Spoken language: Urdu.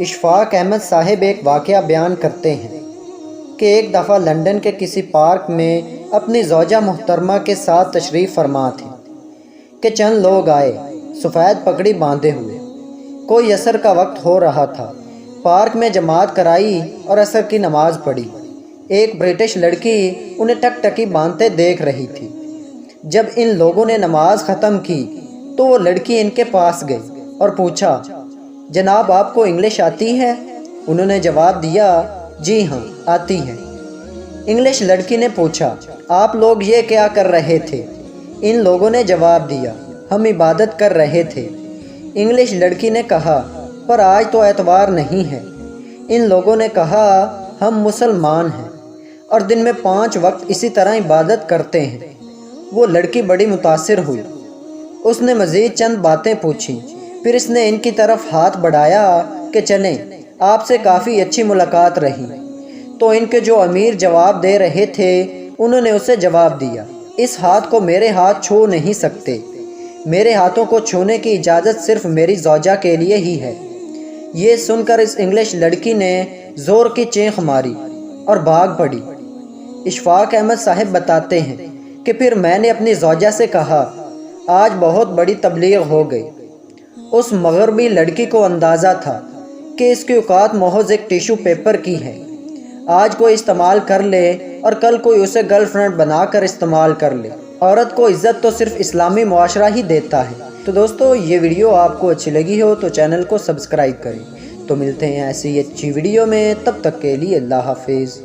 اشفاق احمد صاحب ایک واقعہ بیان کرتے ہیں کہ ایک دفعہ لندن کے کسی پارک میں اپنی زوجہ محترمہ کے ساتھ تشریف فرما تھے کہ چند لوگ آئے سفید پگڑی باندھے ہوئے۔ کوئی عصر کا وقت ہو رہا تھا۔ پارک میں جماعت کرائی اور عصر کی نماز پڑھی۔ ایک برٹش لڑکی انہیں ٹک ٹکی باندھتے دیکھ رہی تھی۔ جب ان لوگوں نے نماز ختم کی تو وہ لڑکی ان کے پاس گئی اور پوچھا، جناب آپ کو انگلش آتی ہے؟ انہوں نے جواب دیا، جی ہاں آتی ہے۔ انگلش لڑکی نے پوچھا، آپ لوگ یہ کیا کر رہے تھے؟ ان لوگوں نے جواب دیا، ہم عبادت کر رہے تھے۔ انگلش لڑکی نے کہا، پر آج تو اتوار نہیں ہے۔ ان لوگوں نے کہا، ہم مسلمان ہیں اور دن میں 5 وقت اسی طرح عبادت کرتے ہیں۔ وہ لڑکی بڑی متاثر ہوئی۔ اس نے مزید چند باتیں پوچھیں، پھر اس نے ان کی طرف ہاتھ بڑھایا کہ چلیں، آپ سے کافی اچھی ملاقات رہی۔ تو ان کے جو امیر جواب دے رہے تھے انہوں نے اسے جواب دیا، اس ہاتھ کو میرے ہاتھ چھو نہیں سکتے، میرے ہاتھوں کو چھونے کی اجازت صرف میری زوجہ کے لیے ہی ہے۔ یہ سن کر اس انگلش لڑکی نے زور کی چینخ ماری اور بھاگ پڑی۔ اشفاق احمد صاحب بتاتے ہیں کہ پھر میں نے اپنی زوجہ سے کہا، آج بہت بڑی تبلیغ ہو گئی۔ اس مغربی لڑکی کو اندازہ تھا کہ اس کی اوقات محض ایک ٹیشو پیپر کی ہے۔ آج کوئی استعمال کر لے اور کل کوئی اسے گرل فرینڈ بنا کر استعمال کر لے۔ عورت کو عزت تو صرف اسلامی معاشرہ ہی دیتا ہے۔ تو دوستو، یہ ویڈیو آپ کو اچھی لگی ہو تو چینل کو سبسکرائب کریں۔ تو ملتے ہیں ایسی اچھی ویڈیو میں، تب تک کے لیے اللہ حافظ۔